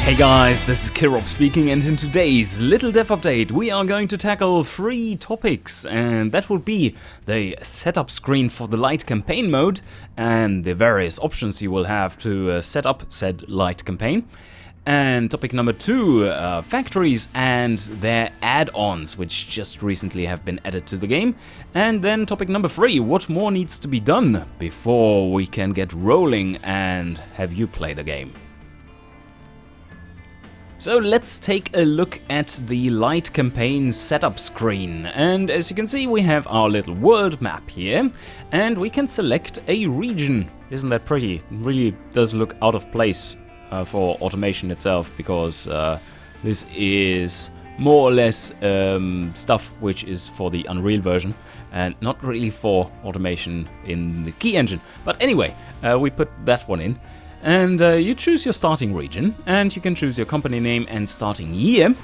Hey guys, this is Kirop speaking, and in today's little dev update we are going to tackle 3 topics, and that would be the setup screen for the Lite Campaign mode and the various options you will have to set up said Lite Campaign. And topic number 2, factories and their add-ons, which just recently have been added to the game. And then topic number 3, what more needs to be done before we can get rolling and have you play the game. So let's take a look at the Lite Campaign setup screen, and as you can see we have our little world map here, and we can select a region. Isn't that pretty? It really does look out of place for automation itself, because this is more or less stuff which is for the Unreal version and not really for automation in the key engine. But anyway, we put that one in. And you choose your starting region, and you can choose your company name and starting year.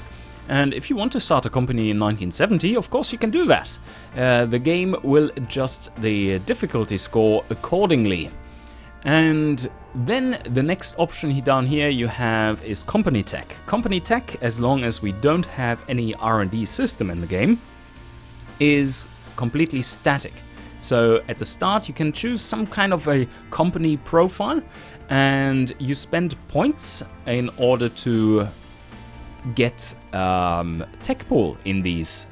And if you want to start a company in 1970, of course you can do that. The game will adjust the difficulty score accordingly. And then the next option down here you have is Company Tech. Company Tech, as long as we don't have any R&D system in the game, is completely static. So at the start you can choose some kind of a company profile, and you spend points in order to get tech pool in these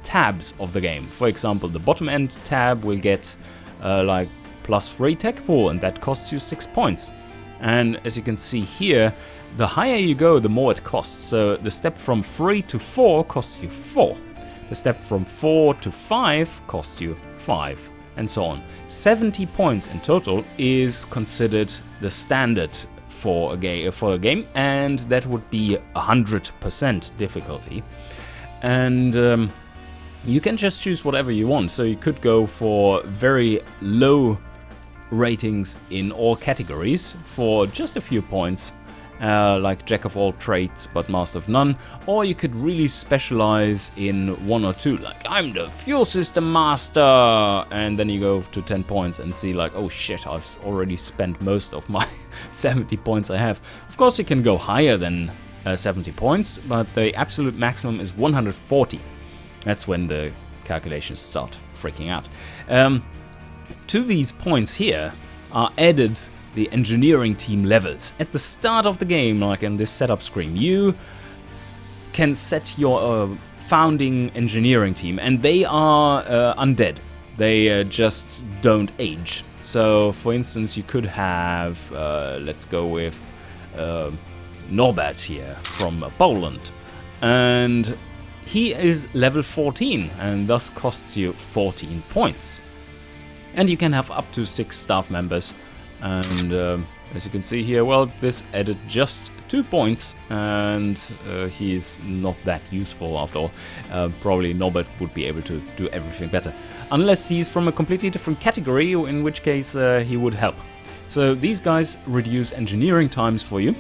tabs of the game. For example, the bottom end tab will get like +3 tech pool, and that costs you 6 points. And as you can see here, the higher you go, the more it costs. So the step from 3 to 4 costs you 4. The step from 4 to 5 costs you 5. And so on. 70 points in total is considered the standard for a game, and that would be 100% difficulty. And you can just choose whatever you want. So you could go for very low ratings in all categories for just a few points, like Jack of all trades but master of none, or you could really specialize in 1 or 2, like I'm the fuel system master, and then you go to 10 points and see like, oh shit, I've already spent most of my 70 points I have. Of course you can go higher than 70 points, but the absolute maximum is 140. That's when the calculations start freaking out. To these points here are added the engineering team levels. At the start of the game, like in this setup screen, you can set your founding engineering team, and they are undead. They just don't age. So for instance, you could have, let's go with Norbert here from Poland, and he is level 14 and thus costs you 14 points. And you can have up to 6 staff members. And as you can see here, well, this added just 2 points, and he's not that useful after all. Probably Norbert would be able to do everything better, unless he's from a completely different category, in which case he would help. So these guys reduce engineering times for you,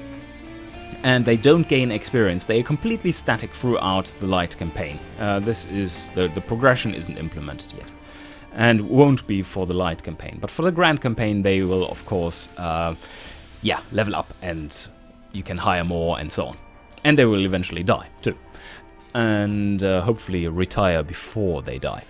and they don't gain experience. They are completely static throughout the Lite Campaign. This is the progression isn't implemented yet, and won't be for the Lite Campaign. But for the Grand Campaign they will, of course, level up, and you can hire more and so on. And they will eventually die too, and hopefully retire before they die.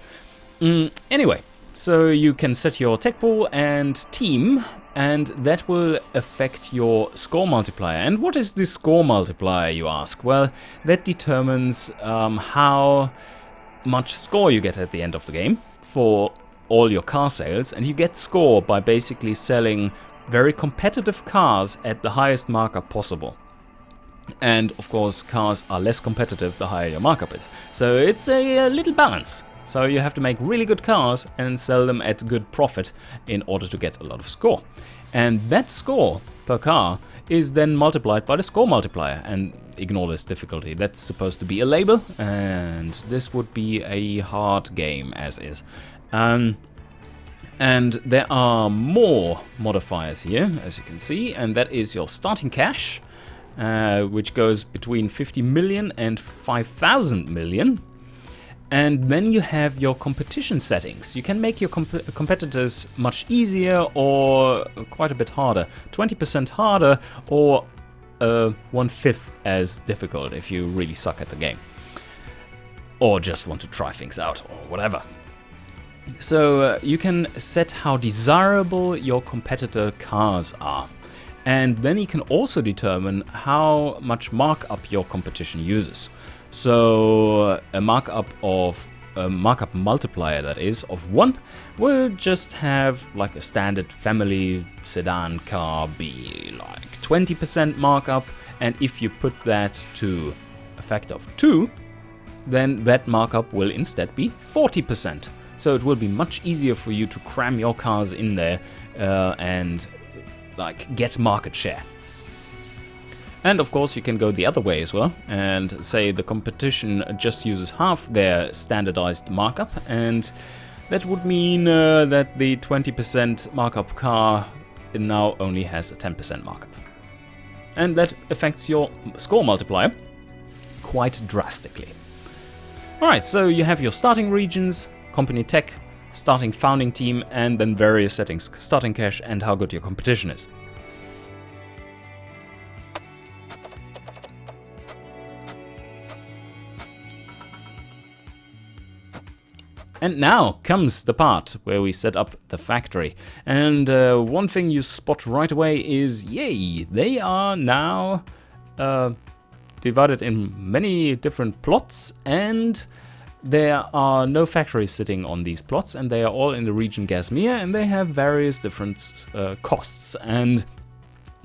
Anyway, so you can set your tech pool and team, and that will affect your score multiplier. And what is this score multiplier, you ask? Well, that determines how much score you get at the end of the game for all your car sales, and you get score by basically selling very competitive cars at the highest markup possible. And of course, cars are less competitive the higher your markup is. So it's a little balance. So you have to make really good cars and sell them at good profit in order to get a lot of score. And that score per car is then multiplied by the score multiplier. And ignore this difficulty, that's supposed to be a label, and this would be a hard game as is. And there are more modifiers here, as you can see, and that is your starting cash, which goes between 50 million and 5,000 million. And then you have your competition settings. You can make your competitors much easier or quite a bit harder. 20% harder or 1/5 as difficult if you really suck at the game. Or just want to try things out, or whatever. So you can set how desirable your competitor cars are. And then you can also determine how much markup your competition uses. So a markup multiplier, that is, of 1 will just have like a standard family sedan car be like 20% markup, and if you put that to a factor of 2, then that markup will instead be 40%. So it will be much easier for you to cram your cars in there and like get market share. And of course you can go the other way as well and say the competition just uses half their standardized markup, and that would mean that the 20% markup car now only has a 10% markup. And that affects your score multiplier quite drastically. Alright, so you have your starting regions, company tech, starting founding team, and then various settings, starting cash, and how good your competition is. And now comes the part where we set up the factory. And one thing you spot right away is, yay, they are now divided in many different plots, and there are no factories sitting on these plots, and they are all in the region Gasmir, and they have various different costs. And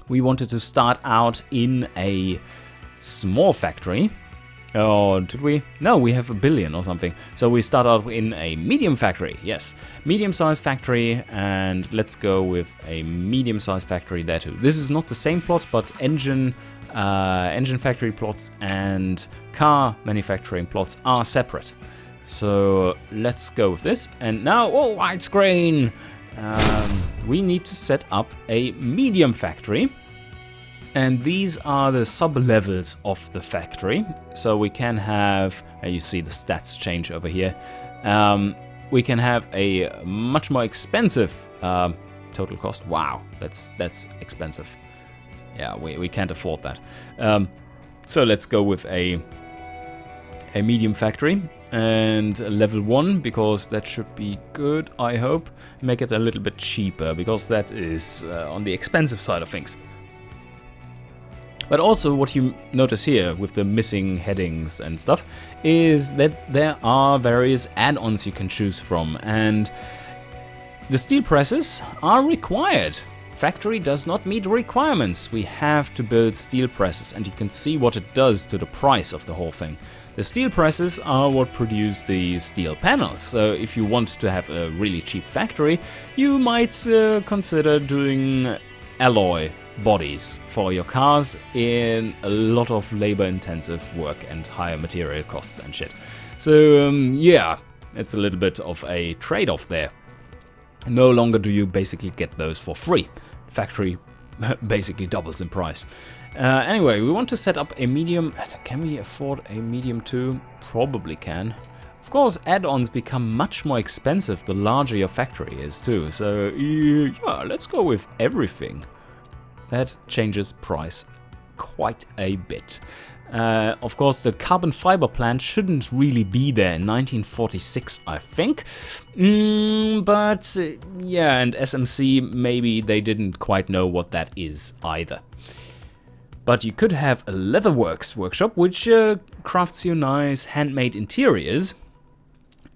we wanted to start out in a small factory. Oh, did we? No, we have 1 billion or something. So we start out in a medium factory. Yes, medium-sized factory, and let's go with a medium-sized factory there too. This is not the same plot, but engine factory plots and car manufacturing plots are separate. So let's go with this. And now, oh, widescreen! We need to set up a medium factory. And these are the sub-levels of the factory. So we can have, you see the stats change over here. We can have a much more expensive total cost. Wow, that's expensive. Yeah, we can't afford that. So let's go with a medium factory and level 1, because that should be good, I hope. Make it a little bit cheaper, because that is on the expensive side of things. But also what you notice here with the missing headings and stuff is that there are various add-ons you can choose from, and the steel presses are required. Factory does not meet requirements. We have to build steel presses, and you can see what it does to the price of the whole thing. The steel presses are what produce the steel panels, so if you want to have a really cheap factory, you might consider doing alloy bodies for your cars in a lot of labor-intensive work and higher material costs and shit. So yeah, it's a little bit of a trade-off there. No longer do you basically get those for free. Factory basically doubles in price. Anyway, we want to set up a medium. Can we afford a medium too? Probably can. Of course, add-ons become much more expensive the larger your factory is too. So yeah, let's go with everything. That changes price quite a bit. Of course, the carbon fiber plant shouldn't really be there in 1946, I think. But yeah, and SMC, maybe they didn't quite know what that is either. But you could have a Leatherworks workshop, which crafts you nice handmade interiors.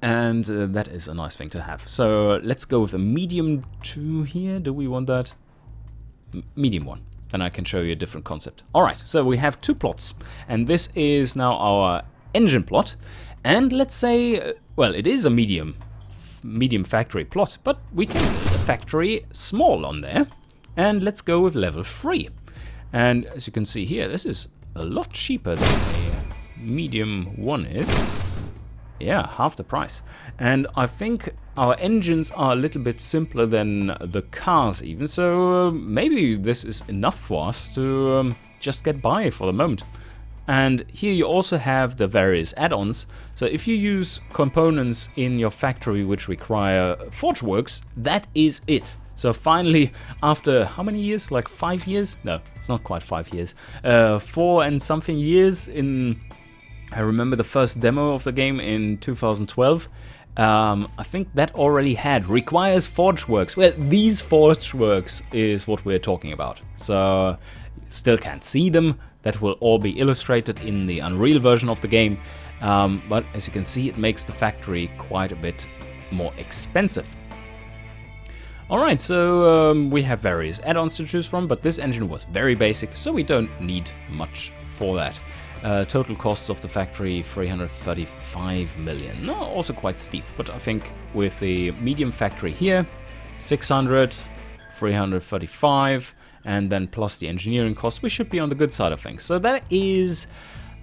And that is a nice thing to have. So let's go with a medium 2 here. Do we want that? Medium 1. Then I can show you a different concept. Alright, so we have 2 plots. And this is now our engine plot. And let's say, well, it is a medium factory plot, but we can build a factory small on there. And let's go with level 3. And as you can see here, this is a lot cheaper than a medium 1 is. Yeah, half the price. And I think our engines are a little bit simpler than the cars even, so maybe this is enough for us to just get by for the moment. And here you also have the various add-ons. So if you use components in your factory which require forge works, that is it. So finally, after how many years? Like 5 years? No, it's not quite 5 years. 4 and something years in... I remember the first demo of the game in 2012. I think that already had requires ForgeWorks. Well, these ForgeWorks is what we're talking about. So still can't see them. That will all be illustrated in the Unreal version of the game. But as you can see, it makes the factory quite a bit more expensive. Alright, so we have various add-ons to choose from, but this engine was very basic, so we don't need much for that. Total costs of the factory, 335 million. No, also quite steep, but I think with the medium factory here, 600, 335, and then plus the engineering costs, we should be on the good side of things. So that is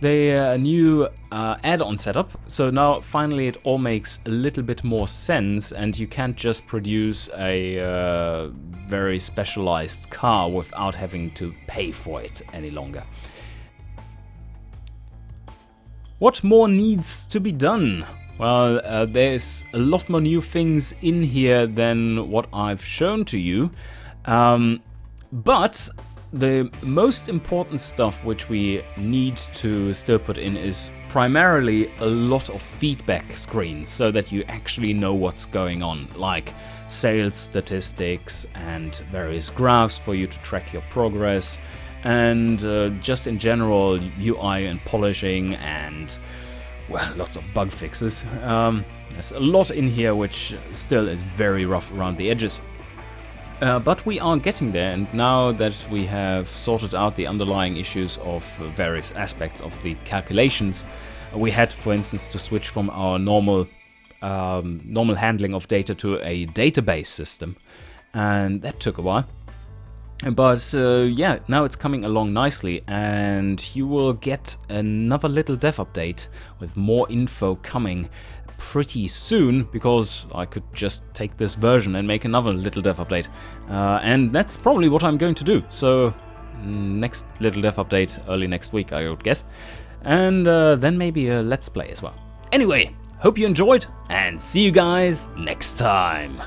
the new add-on setup. So now finally it all makes a little bit more sense, and you can't just produce a very specialized car without having to pay for it any longer. What more needs to be done? Well, there's a lot more new things in here than what I've shown to you, but the most important stuff which we need to still put in is primarily a lot of feedback screens so that you actually know what's going on, like sales statistics and various graphs for you to track your progress, and just in general UI and polishing and, well, lots of bug fixes. There's a lot in here which still is very rough around the edges. But we are getting there, and now that we have sorted out the underlying issues of various aspects of the calculations, we had, for instance, to switch from our normal handling of data to a database system, and that took a while. But yeah, now it's coming along nicely, and you will get another little dev update with more info coming pretty soon, because I could just take this version and make another little dev update, and that's probably what I'm going to do. So next little dev update early next week, I would guess, and then maybe a let's play as well. Anyway, hope you enjoyed, and see you guys next time.